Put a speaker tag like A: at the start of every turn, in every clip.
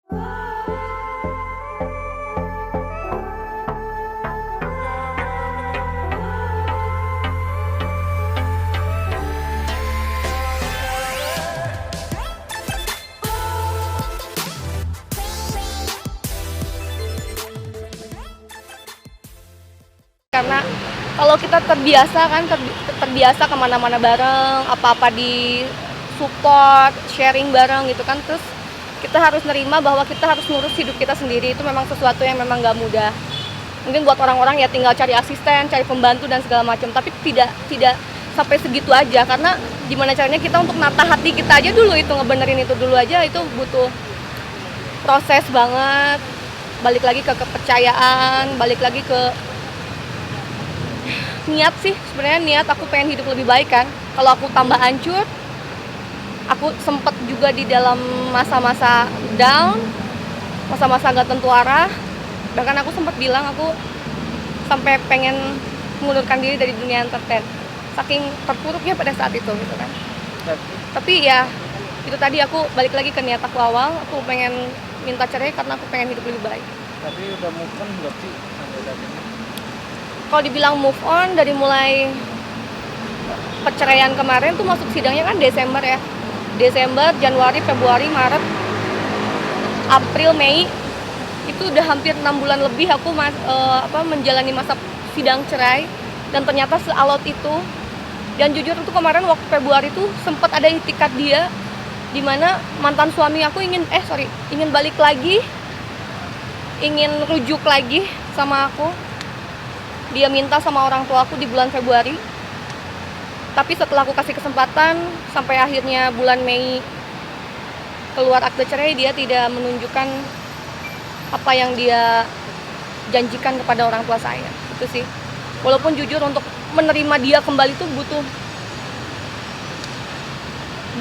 A: Karena kalau kita terbiasa kan, terbiasa kemana-mana bareng, apa-apa di support, sharing bareng gitu kan, terus kita harus nerima bahwa kita harus ngurus hidup kita sendiri. Itu memang sesuatu yang memang nggak mudah. Mungkin buat orang-orang ya tinggal cari asisten, cari pembantu dan segala macam, tapi tidak sampai segitu aja, karena gimana caranya kita untuk nata hati kita aja dulu, itu ngebenerin itu dulu aja, itu butuh proses banget. Balik lagi ke kepercayaan, balik lagi ke niat sih, sebenarnya niat aku pengen hidup lebih baik kan. Kalau aku tambah hancur, aku sempet juga di dalam masa-masa down, masa-masa gak tentu arah. Bahkan aku sempat bilang aku sampai pengen mengundurkan diri dari dunia entertain, saking terpuruknya pada saat itu gitu kan. Tapi ya itu tadi, aku balik lagi ke niat aku awal, aku pengen minta cerai karena aku pengen hidup lebih baik.
B: Tapi udah move on belum sih sampai saat ini?
A: Kalau dibilang move on, dari mulai perceraian kemarin tuh masuk sidangnya kan Desember ya. Desember, Januari, Februari, Maret, April, Mei, itu udah hampir 6 bulan lebih aku menjalani masa sidang cerai, dan ternyata sealot itu. Dan jujur itu kemarin waktu Februari tuh sempat ada itikat dia, dimana mantan suami aku ingin balik lagi, ingin rujuk lagi sama aku. Dia minta sama orang tua aku di bulan Februari. Tapi setelah aku kasih kesempatan, sampai akhirnya bulan Mei keluar akte cerai, dia tidak menunjukkan apa yang dia janjikan kepada orang tua saya. Itu sih. Walaupun jujur untuk menerima dia kembali tuh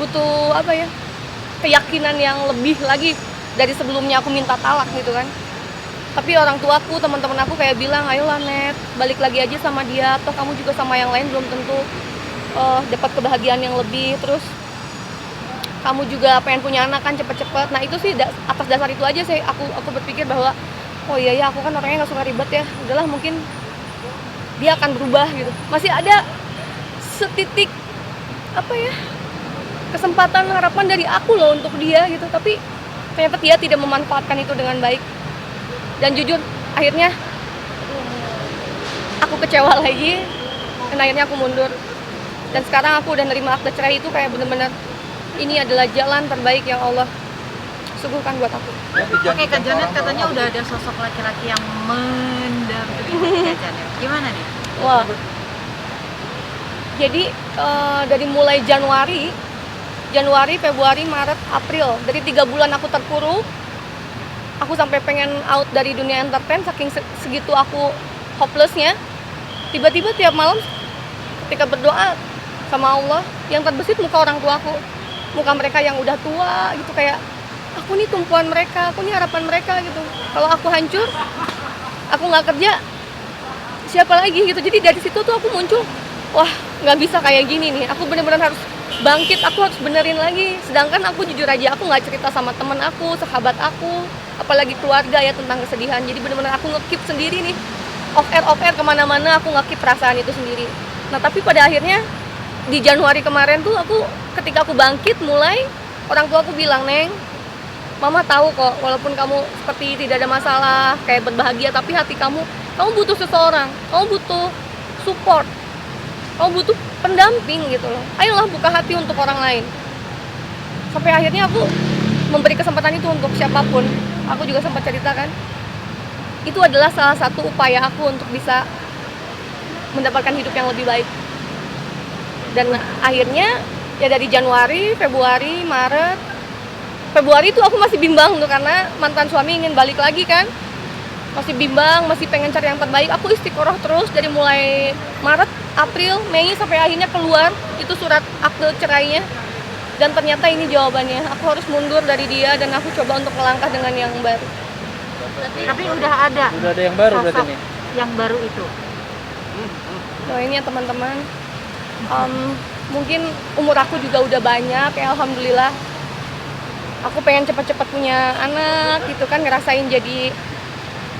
A: butuh keyakinan yang lebih lagi dari sebelumnya aku minta talak gitu kan. Tapi orang tuaku, teman-teman aku kayak bilang, ayolah Net, balik lagi aja sama dia, atau kamu juga sama yang lain belum tentu dapat kebahagiaan yang lebih, terus kamu juga pengen punya anak kan cepet-cepet. Nah itu sih atas dasar itu aja sih aku berpikir bahwa oh iya ya, aku kan orangnya nggak suka ribet ya, udahlah mungkin dia akan berubah gitu. Masih ada setitik kesempatan, harapan dari aku loh untuk dia gitu, tapi ternyata dia tidak memanfaatkan itu dengan baik. Dan jujur akhirnya aku kecewa lagi, dan akhirnya aku mundur. Dan sekarang aku udah nerima akte cerai itu kayak bener-bener ini adalah jalan terbaik yang Allah suguhkan buat aku.
C: Oke, Kak Janet, katanya udah ada sosok laki-laki yang mendampingi Kak Janet. Gimana nih?
A: Wah, jadi dari mulai Januari, Februari, Maret, April, dari 3 bulan aku terpuruk, aku sampai pengen out dari dunia entertain, saking segitu aku hopelessnya. Tiba-tiba tiap malam ketika berdoa sama Allah, yang terbesit muka orang tuaku, muka mereka yang udah tua gitu, kayak aku nih tumpuan mereka, aku nih harapan mereka gitu. Kalau aku hancur, aku nggak kerja, siapa lagi gitu. Jadi dari situ tuh aku muncul, wah nggak bisa kayak gini nih, aku bener-bener harus bangkit, aku harus benerin lagi. Sedangkan aku jujur aja, aku nggak cerita sama temen aku, sahabat aku, apalagi keluarga ya tentang kesedihan. Jadi bener-bener aku nge-keep sendiri nih, off air kemana-mana, aku nge-keep perasaan itu sendiri. Nah tapi pada akhirnya di Januari kemarin tuh ketika aku bangkit mulai, orang tua aku bilang, Neng, Mama tahu kok walaupun kamu seperti tidak ada masalah, kayak berbahagia, tapi hati kamu butuh seseorang, kamu butuh support, kamu butuh pendamping gitu loh. Ayolah buka hati untuk orang lain. Sampai akhirnya aku memberi kesempatan itu untuk siapapun. Aku juga sempat ceritakan, itu adalah salah satu upaya aku untuk bisa mendapatkan hidup yang lebih baik. Dan akhirnya ya dari Januari, Februari, Maret, Februari itu aku masih bimbang tuh, karena mantan suami ingin balik lagi kan. Masih bimbang, masih pengen cari yang terbaik. Aku istiqoroh terus dari mulai Maret, April, Mei, sampai akhirnya keluar itu surat akte cerainya. Dan ternyata ini jawabannya, aku harus mundur dari dia dan aku coba untuk melangkah dengan yang baru.
C: Tapi udah ada
B: yang baru berarti nih?
C: Yang baru itu?
A: Doain ya teman-teman. Mungkin umur aku juga udah banyak ya, alhamdulillah. aku pengen cepat-cepat punya anak gitu kan, ngerasain jadi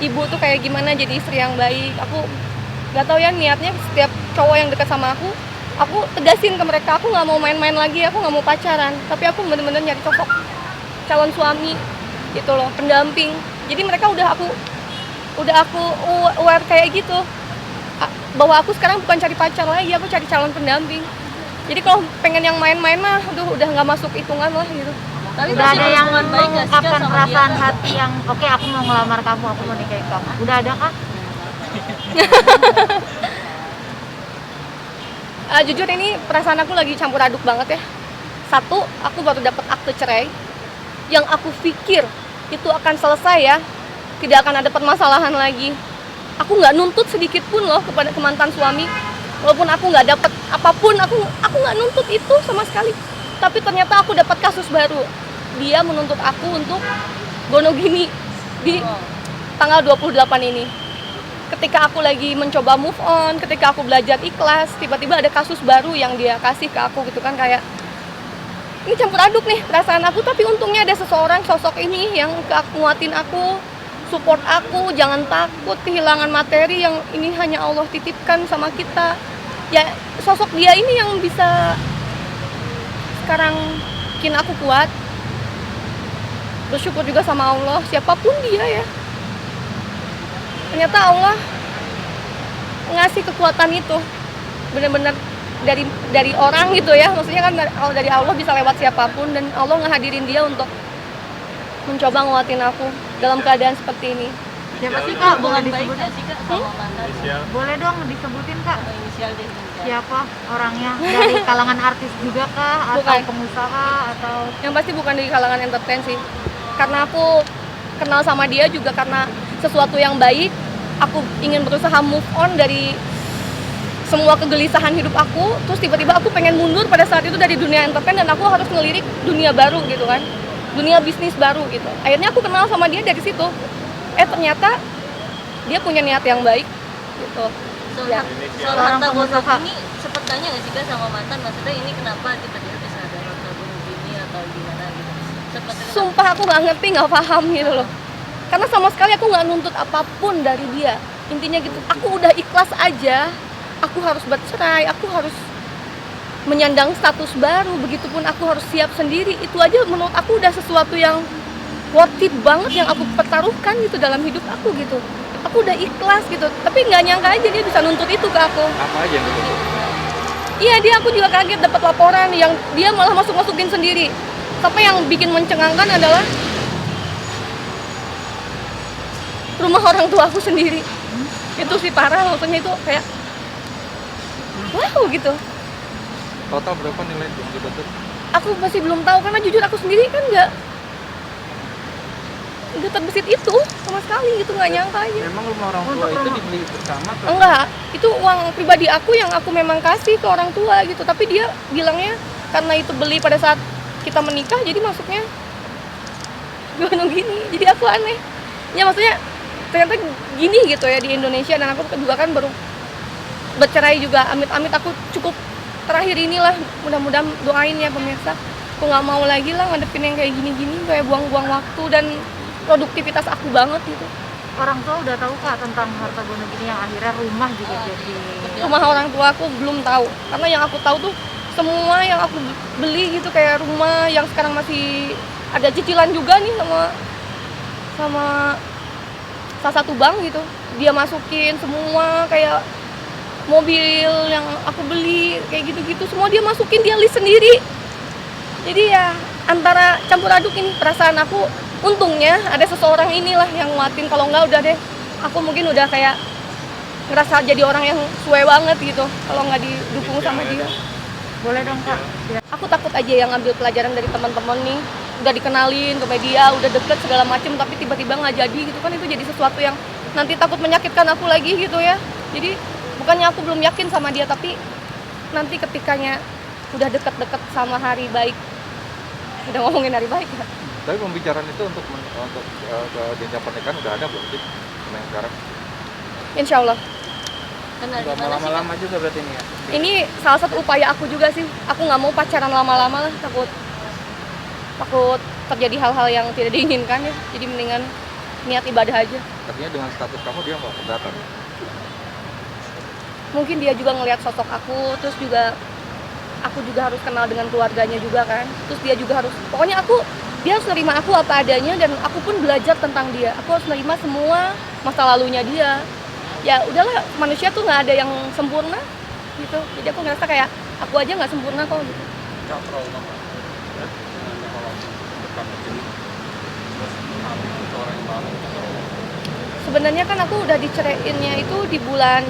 A: ibu tuh kayak gimana, jadi istri yang baik. Aku nggak tahu ya niatnya setiap cowok yang dekat sama aku tegasin ke mereka, aku nggak mau main-main lagi, aku nggak mau pacaran, tapi aku bener-bener nyari sosok calon suami gitu loh, pendamping. Jadi mereka udah aku aware kayak gitu, bahwa aku sekarang bukan cari pacar lagi, aku cari calon pendamping. Jadi kalau pengen yang main-main mah udah nggak masuk hitungan lah gitu.
D: Tapi
C: Udah
D: masih
C: ada yang
D: hubungan baik nggak sih, Kak,
C: mengungkapkan
D: sama
C: perasaan
D: dia?
C: hati yang oke aku mau ngelamar kamu, aku mau nikahin kamu. Udah ada kah?
A: Jujur ini perasaan aku lagi campur aduk banget ya. Satu, aku baru dapat akte cerai yang aku pikir itu akan selesai ya, tidak akan ada permasalahan lagi. Aku nggak nuntut sedikit pun loh kepada mantan suami, walaupun aku nggak dapat apapun, aku nggak nuntut itu sama sekali. Tapi ternyata aku dapat kasus baru. Dia menuntut aku untuk gonogini di tanggal 28 ini. Ketika aku lagi mencoba move on, ketika aku belajar ikhlas, tiba-tiba ada kasus baru yang dia kasih ke aku gitu kan, kayak ini campur aduk nih perasaan aku. Tapi untungnya ada seseorang, sosok ini yang nguatin aku, support aku, jangan takut kehilangan materi yang ini hanya Allah titipkan sama kita. Ya sosok dia ini yang bisa sekarang bikin aku kuat. Bersyukur juga sama Allah, siapapun dia ya. Ternyata Allah ngasih kekuatan itu benar-benar dari orang gitu ya. Maksudnya kan kalau dari Allah bisa lewat siapapun, dan Allah ngehadirin dia untuk mencoba nguatin aku dalam keadaan seperti ini.
C: Siapa sih kak? Boleh
D: Hubungan baik
C: disebutin?
D: nggak sih, Kak, sama mantan?
C: Boleh dong disebutin kak?
D: Atau inisial deh, inisial.
C: Siapa orangnya? Dari kalangan artis juga kah? Atau
A: Bukan.
C: pengusaha? Atau
A: Yang pasti bukan dari kalangan entertain sih. Karena aku kenal sama dia juga karena sesuatu yang baik. Aku ingin berusaha move on dari semua kegelisahan hidup aku. Terus tiba-tiba aku pengen mundur pada saat itu dari dunia entertain, dan aku harus ngelirik dunia baru gitu kan, dunia bisnis baru gitu. Akhirnya aku kenal sama dia dari situ. Ternyata dia punya niat yang baik gitu.
D: Soal,
A: Ya.
D: soal
C: Orang
D: harta gonok
C: pengusaha.
D: ini sempet tanya nggak sih, Kak, sama mantan? Maksudnya ini kenapa tiba-tiba bisa ada harta gonok ini atau gimana gitu? Sempet dengar?
A: Sumpah aku nggak ngerti, nggak paham gitu loh. Karena sama sekali aku nggak nuntut apapun dari dia. Intinya gitu, aku udah ikhlas aja. Aku harus bercerai, aku harus menyandang status baru. Begitupun aku harus siap sendiri. Itu aja menurut aku udah sesuatu yang worth it banget, yang aku pertaruhkan gitu dalam hidup aku gitu. Aku udah ikhlas gitu. Tapi nggak nyangka aja dia bisa nuntut itu ke aku.
B: Apa aja yang dituntut?
A: Iya, aku juga kaget dapat laporan yang dia malah masukin sendiri. Sampai yang bikin mencengangkan adalah rumah orang tua aku sendiri. Itu sih parah, maksudnya itu kayak wow gitu.
B: Total berapa nilai yang dituntut?
A: Aku masih belum tahu karena jujur aku sendiri kan nggak terbesit itu sama sekali gitu, nggak nyangka aja.
B: Memang rumah orang tua itu dibeli bersama atau?
A: Enggak, itu uang pribadi aku yang aku memang kasih ke orang tua gitu. Tapi dia bilangnya karena itu beli pada saat kita menikah, jadi masuknya gimana gini. Jadi aku aneh. Ya maksudnya ternyata gini gitu ya di Indonesia, dan aku juga kan baru bercerai juga. Amit-amit aku cukup terakhir inilah, mudah-mudahan doain ya pemirsa. Aku nggak mau lagi lah ngadepin yang kayak gini-gini, kayak buang-buang waktu dan produktivitas aku banget gitu.
C: orang tua udah tahu kak tentang harta gonok ini yang akhirnya rumah juga jadi
A: Rumah orang tua aku belum tahu, karena yang aku tahu tuh semua yang aku beli gitu, kayak rumah yang sekarang masih ada cicilan juga nih sama salah satu bank gitu, dia masukin semua, kayak mobil yang aku beli kayak gitu-gitu semua dia masukin, dia list sendiri. Jadi ya antara campur aduk ini perasaan aku. Untungnya ada seseorang inilah yang nguatin, kalau enggak udah deh aku mungkin udah kayak ngerasa jadi orang yang suwe banget gitu kalau nggak didukung sama dia.
C: boleh dong kak.
A: Aku takut aja yang ngambil pelajaran dari teman-teman nih, udah dikenalin ke media, udah deket segala macem, tapi tiba-tiba nggak jadi gitu kan, itu jadi sesuatu yang nanti takut menyakitkan aku lagi gitu ya. Jadi bukannya aku belum yakin sama dia, tapi nanti ketikanya udah deket-deket sama hari baik, udah ngomongin hari baik ya.
B: Tapi pembicaraan itu untuk ke jenjang pernikahan udah ada belum sih? Sama yang sekarang?
A: Insya Allah.
D: Kenal di mana sih, Kak?
B: Lama-lama juga berarti ini ya?
A: Ini salah satu upaya aku juga sih. Aku nggak mau pacaran lama-lama lah, takut terjadi hal-hal yang tidak diinginkan ya. Jadi mendingan niat ibadah aja.
B: Artinya dengan status kamu dia nggak keberatan.
A: Mungkin dia juga ngelihat sosok aku, terus juga aku juga harus kenal dengan keluarganya juga kan. Terus dia juga harus, pokoknya dia harus nerima aku apa adanya, dan aku pun belajar tentang dia. Aku harus nerima semua masa lalunya dia. Ya udahlah, manusia tuh nggak ada yang sempurna gitu. Jadi aku ngerasa kayak aku aja nggak sempurna kok gitu.
B: Trauma ya, kalau dekat begini terus itu orang yang baru.
A: Sebenarnya kan aku udah diceraiinnya itu di bulan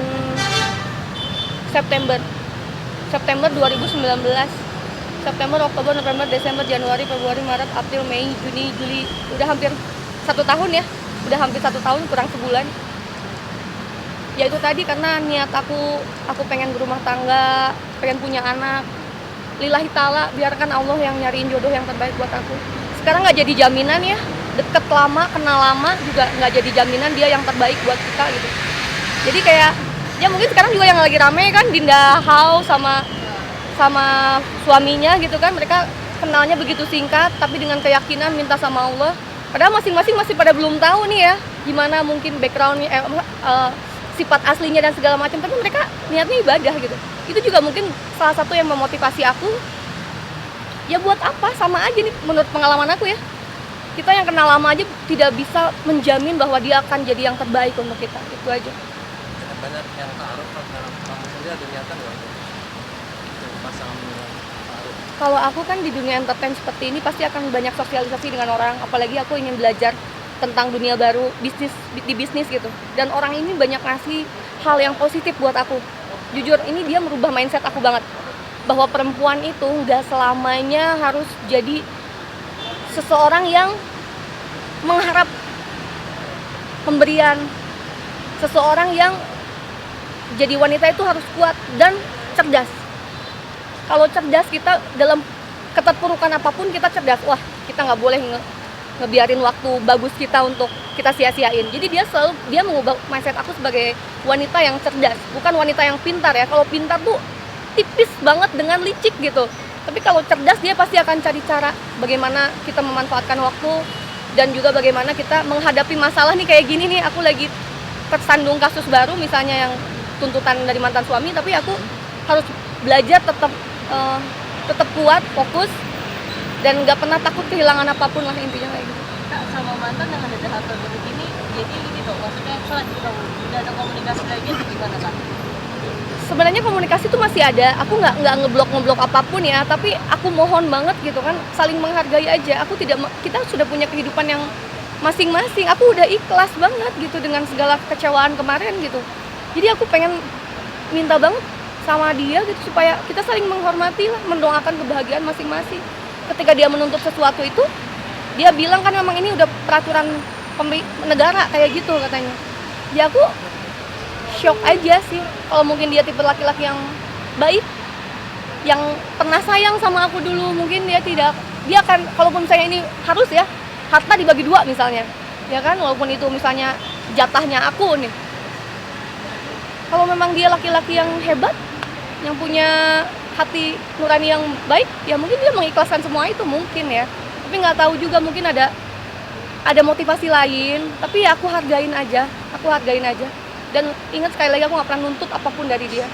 A: September 2019. September, Oktober, November, Desember, Januari, Februari, Maret, April, Mei, Juni, Juli, udah hampir 1 tahun ya. Udah hampir 1 tahun kurang sebulan. Ya itu tadi, karena niat aku pengen berumah tangga, pengen punya anak. Lillahi ta'ala, biarkan Allah yang nyariin jodoh yang terbaik buat aku. Sekarang nggak jadi jaminan ya, deket lama, kenal lama juga nggak jadi jaminan dia yang terbaik buat kita gitu. Jadi kayak, ya mungkin sekarang juga yang lagi rame kan Dinda Hao sama suaminya gitu kan, mereka kenalnya begitu singkat tapi dengan keyakinan minta sama Allah. Padahal masing-masing masih pada belum tahu nih ya gimana mungkin backgroundnya, sifat aslinya dan segala macam, tapi mereka niatnya ibadah gitu. Itu juga mungkin salah satu yang memotivasi aku. Ya buat apa, sama aja nih menurut pengalaman aku ya. Kita yang kenal lama aja tidak bisa menjamin bahwa dia akan jadi yang terbaik untuk kita. Itu aja.
E: Dengan banyak yang taruh dalam kamu sendiri ada niatan nggak untuk pasangan taruh?
A: Kalau aku kan di dunia entertain seperti ini pasti akan banyak sosialisasi dengan orang, apalagi aku ingin belajar tentang dunia baru, bisnis gitu. Dan orang ini banyak ngasih hal yang positif buat aku. Jujur, ini dia merubah mindset aku banget. Bahwa perempuan itu nggak selamanya harus jadi seseorang yang mengharap pemberian. Seseorang yang jadi wanita itu harus kuat dan cerdas. Kalau cerdas, kita dalam keterpurukan apapun kita cerdas. Wah, kita nggak boleh ngebiarin waktu bagus kita untuk kita sia-siain. Jadi dia mengubah mindset aku sebagai wanita yang cerdas, bukan wanita yang pintar ya. Kalau pintar tuh tipis banget dengan licik gitu. Tapi kalau cerdas, dia pasti akan cari cara bagaimana kita memanfaatkan waktu, dan juga bagaimana kita menghadapi masalah nih kayak gini nih. Aku lagi tersandung kasus baru misalnya yang tuntutan dari mantan suami, tapi aku harus belajar tetap kuat, fokus, dan nggak pernah takut kehilangan apapun lah, intinya kayak gitu.
D: Kak, sama mantan yang ada hal begini, jadi ini dong, maksudnya setelah kita udah ada komunikasi lagi atau gimana Kak?
A: Sebenarnya komunikasi tuh masih ada. Aku nggak ngeblok apapun ya, tapi aku mohon banget gitu kan, saling menghargai aja. Kita sudah punya kehidupan yang masing-masing. Aku udah ikhlas banget gitu dengan segala kekecewaan kemarin gitu. Jadi aku pengen minta banget sama dia gitu supaya kita saling menghormati lah, mendoakan kebahagiaan masing-masing. Ketika dia menuntut sesuatu itu, dia bilang kan memang ini udah peraturan negara kayak gitu katanya. Ya aku shock aja sih. Kalau mungkin dia tipe laki-laki yang baik, yang pernah sayang sama aku dulu, mungkin dia akan, kalaupun misalnya ini harus ya, harta dibagi 2 misalnya, ya kan, walaupun itu misalnya jatahnya aku nih. Kalau memang dia laki-laki yang hebat, yang punya hati nurani yang baik, ya mungkin dia mengikhlaskan semua itu mungkin ya. Tapi nggak tahu juga, mungkin ada motivasi lain. Tapi ya aku hargain aja. Dan ingat, sekali lagi, aku nggak pernah nuntut apapun dari dia.